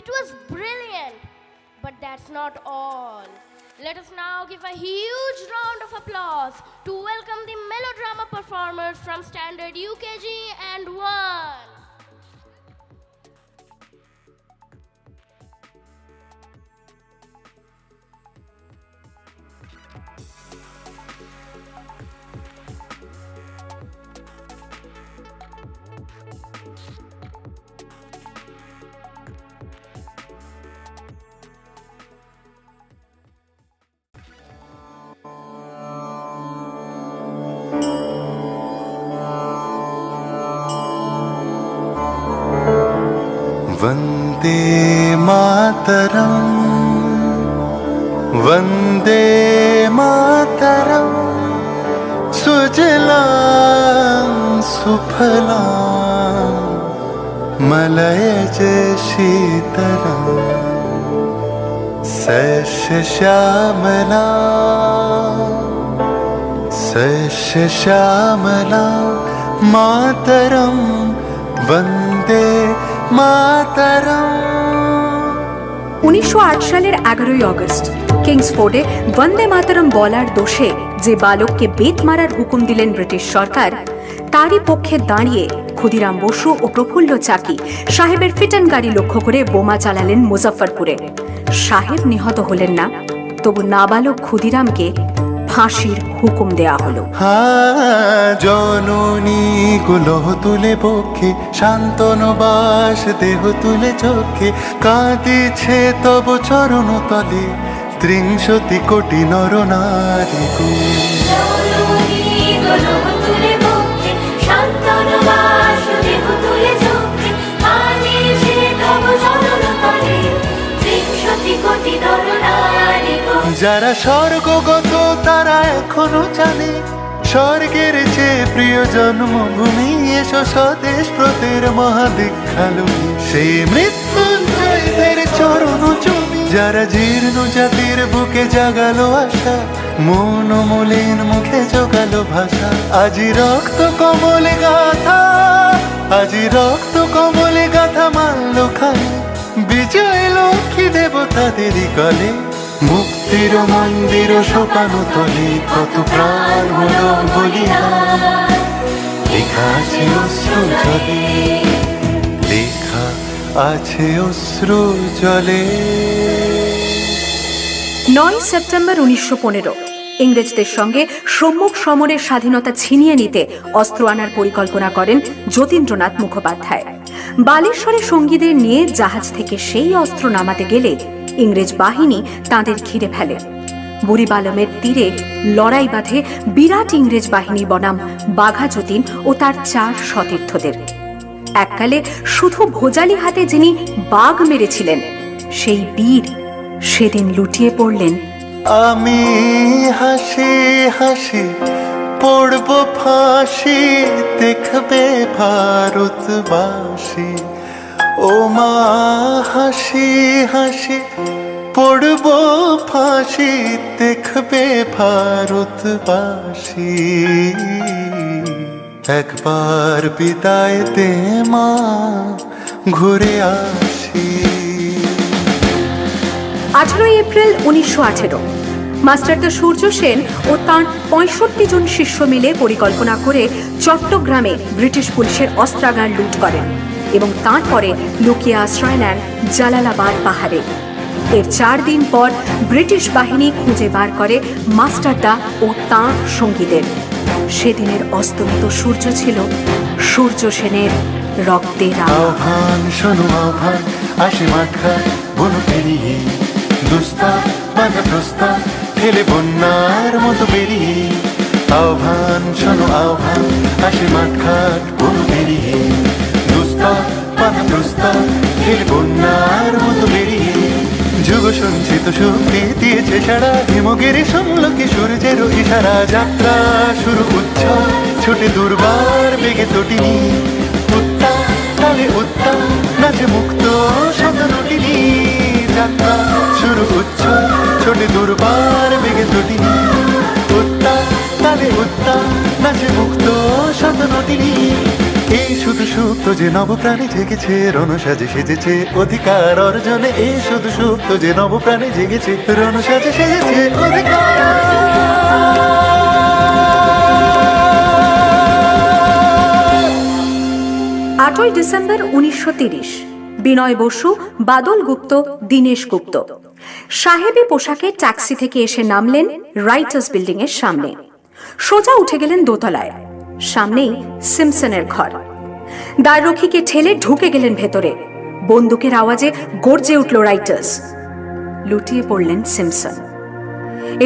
It was brilliant, but that's not all. Let us now give a huge round of applause to welcome the melodrama performers from Standard UKG and 1. Vande Mataram Vande Mataram सुजलां सुफलां मलयज शीतलां सस्य श्यामलां मातरम वंदे मातरम। 1908 সালের 11ই August কিংসফোর্ডে বন্দে মাতরম বলার দোষে যে বালককে বেত মারার হুকুম দিলেন ব্রিটিশ সরকার, তারই পক্ষে দাঁড়িয়ে ক্ষুদিরাম বসু ও প্রফুল্ল চাকি সাহেবের ফিটন গাড়ি লক্ষ্য করে বোমা চালালেন মুজফ্ফরপুরে। সাহেব নিহত হলেন না, তবু নাবালক ক্ষুদিরামকে ফাঁসির হুকুম দেয়া হলো। জননী গুলোহ তুলে বক্ষে শান্তনু বাস দেহ তুলে চোখে কাঁদিছে তব চরণ তলে ৩০ কোটি নর নারী গো। যারা স্বর্গগত তারা এখনো জানে স্বর্গের চেয়ে প্রিয় জন্মভূমি, এসো স্বদেশ ব্রতের মহাদীক্ষালুমি সেই মৃত্যুঞ্জয়দের চরণ চুমি। যারা জীর্ণ জাতির বুকে জাগালো আশা, মন মলিন মুখে জোগালো ভাষা, আজি রক্ত কমলে গাথা, আজি রক্ত কমলে গাথা মানল খালি বিজয় লক্ষ্মী দেবতাদেরই গলে। মুক্তির মন্দির শোকানো তলে কত প্রাণ হলো বলিদান, লেখা আছে অশ্রু জলে, লেখা আছে অশ্রু জলে। 9 সেপ্টেম্বর 1915 ইংরেজদের সঙ্গে সম্মুখ সমরের স্বাধীনতা ছিনিয়ে নিতে অস্ত্র আনার পরিকল্পনা করেন যতীন্দ্রনাথ মুখোপাধ্যায়। বালেশ্বরে সঙ্গীদের নিয়ে জাহাজ থেকে সেই অস্ত্র নামাতে গেলে ইংরেজ বাহিনী তাঁদের ঘিরে ফেলে। বুড়িবালমের তীরে লড়াই বাঁধে বিরাট ইংরেজ বাহিনী বনাম বাঘা যতীন ও তার 4 সতীর্থদের। এককালে শুধু ভোজালি হাতে যিনি বাঘ মেরেছিলেন, সেই বীর সেদিন লুটিয়ে পড়লেন। আমি হাসি হাসি পড়ব ফাঁসি, দেখবে ভারতবাসী। ও মা হাসি হাসি পড়ব ফাঁসি, দেখবে ভারতবাসী। একবার বিদায় দে মা, ঘুরে আসি। 18 এপ্রিল 1918 মাস্টারদা সূর্য সেন ও তাঁর 65 জন শিষ্য মিলে পরিকল্পনা করে চট্টগ্রামে ব্রিটিশ পুলিশের অস্ত্রাগার লুট করেন এবং তারপরে লুকিয়ে আশ্রয় নেন জালালাবাদ পাহাড়ে। এর 4 দিন পর ব্রিটিশ বাহিনী খুঁজে বার করে মাস্টারদা ও তাঁর সঙ্গীদের। সেদিনের অস্তমিত সূর্য ছিল সূর্য সেনের রক্তের আহ্বান। শোনো আহ্বান, আসে মাঠঘাট বন পেরিয়ে, দুস্তার বাঁধা প্রস্তার ফেলে বন্যার মতো বেরিয়ে। আহ্বান শোনো আহ্বান, আসে মাঠঘাট বন পেরিয়ে, দুস্তার বাঁধা প্রস্তার ফেলে বন্যার মতো বেরিয়ে। যুগ সঞ্চিত শক্তি দিয়েছে সারা, হিমগিরি সমলকে সূর্যের ইশারা। যাত্রা শুরু উচ্ছ্বাস ছুটে দুর্বার বেগে তটিনী, উত্তাপ তালে উত্তাপ নাচে মুক্ত শতনটিনী। যাত্রা শুরু উচ্ছ্বাস ছোটে দুর্বার বেগে তটিনী, উত্তাপ তালে উত্তাপ নাচে মুক্ত শতনটিনী। এই শুধু সুপ্ত যে নবপ্রাণে জেগেছে, রণসাজে সেজেছে অধিকার অর্জনে। এই শুধু সুপ্ত যে নবপ্রাণে জেগেছে, রণসাজে সেজেছে অধিকার। 8ই ডিসেম্বর 1930 বিনয় বসু, বাদল গুপ্ত, দীনেশ গুপ্ত সাহেবী পোশাকে ট্যাক্সি থেকে এসে নামলেন রাইটার্স বিল্ডিং এর সামনে। সোজা উঠে গেলেন দোতলায়। সামনেই সিমসনের ঘর। দ্বাররক্ষীকে ঠেলে ঢুকে গেলেন ভেতরে। বন্দুকের আওয়াজে গর্জে উঠল রাইটার্স। লুটিয়ে পড়লেন সিমসন।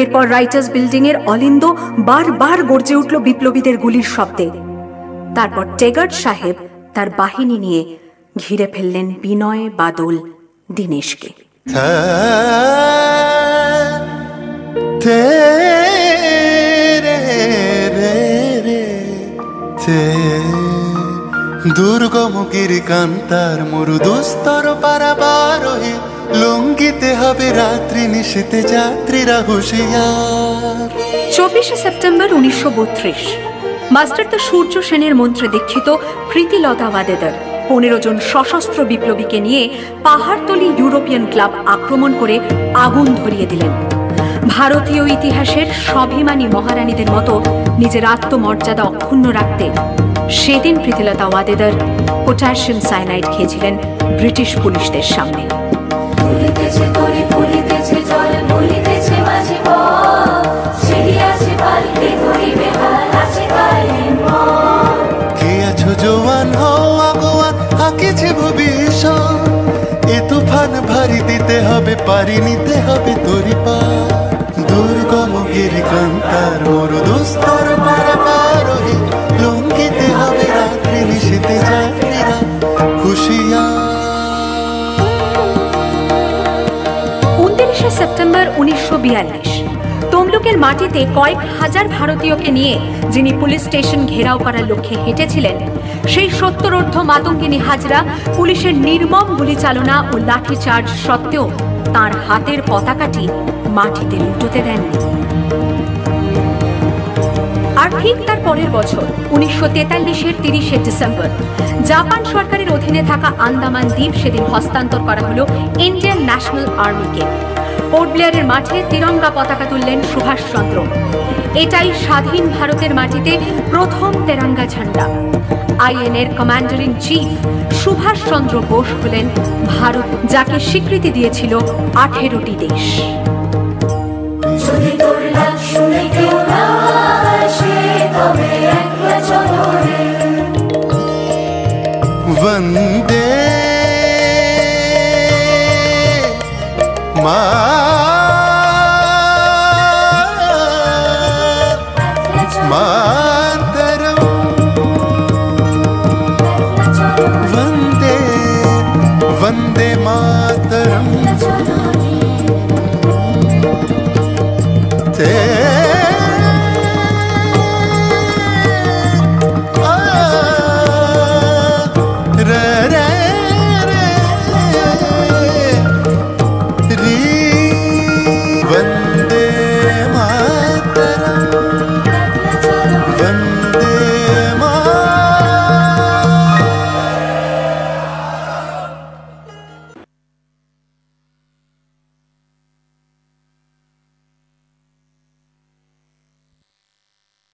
এরপর রাইটার্স বিল্ডিং এর অলিন্দ বারবার গর্জে উঠল বিপ্লবীদের গুলির শব্দে। তারপর টেগার্ড সাহেব তার বাহিনী নিয়ে ঘিরে ফেললেন বিনয়, বাদল, দীনেশকে। দুর্গমুখীর কান্তার মরু দুস্তর পারাবার হয়ে লঙ্ঘিতে হবে রাত্রি নিশীতে যাত্রীরা হুঁশিয়ার। 24শে সেপ্টেম্বর 1932 মাস্টার দ্য সূর্য সেনের মন্ত্রে দীক্ষিত প্রীতিলতা ওয়াদেদার 15 জন সশস্ত্র বিপ্লবীকে নিয়ে পাহাড়তলি ইউরোপিয়ান ক্লাব আক্রমণ করে আগুন ধরিয়ে দিলেন। ভারতীয় ইতিহাসের স্বাভিমানী মহারানীদের মতো নিজের আত্মমর্যাদা অক্ষুণ্ণ রাখতে সেদিন প্রীতিলতা ওয়াদেদার পটাশিয়াম সায়ানাইড খেয়েছিলেন ব্রিটিশ পুলিশদের সামনে। কে আছো জোয়ান হও আগোয়ান, আঁকেছে ভবিষ্যৎ। এ তুফান ভারী দিতে হবে, পারি নিতে হবে তোরি পার। দুর্গমগির কান্তার মরু দুস্তর পারাবার হয়ে লঙ্ঘিতে হবে রাত্রি নিশীতে যাত্রীরা হুঁশিয়ার। 29শে সেপ্টেম্বর 1942 তমলুকের মাটিতে কয়েক হাজার ভারতীয়কে নিয়ে যিনি পুলিশ স্টেশন ঘেরাও করার লক্ষ্যে হেঁটেছিলেন, সেই সত্তরোর্ধ্ব মাতঙ্গিনী হাজরা পুলিশের নির্মম গুলিচালনা ও লাঠিচার্জ সত্ত্বেও তার হাতের পতাকাটি মাটিতে লুটোতে দেননি। আর ঠিক তার পরের বছর 1943-এর 30শে ডিসেম্বর জাপান সরকারের অধীনে থাকা আন্দামান দ্বীপ সেদিন হস্তান্তর করা হলো ইন্ডিয়ান ন্যাশনাল আর্মিকে। পোর্ট ব্লেয়ারের মাঠে তিরঙ্গা পতাকা তুললেন সুভাষচন্দ্র। এটাই স্বাধীন ভারতের মাটিতে প্রথম তেরঙ্গা ঝান্ডা। আইএনএর commander in chief Subhas Chandra Bose হলেন ভারত, যাকে স্বীকৃতি দিয়েছিল 18টি দেশ। वंदे मातरम।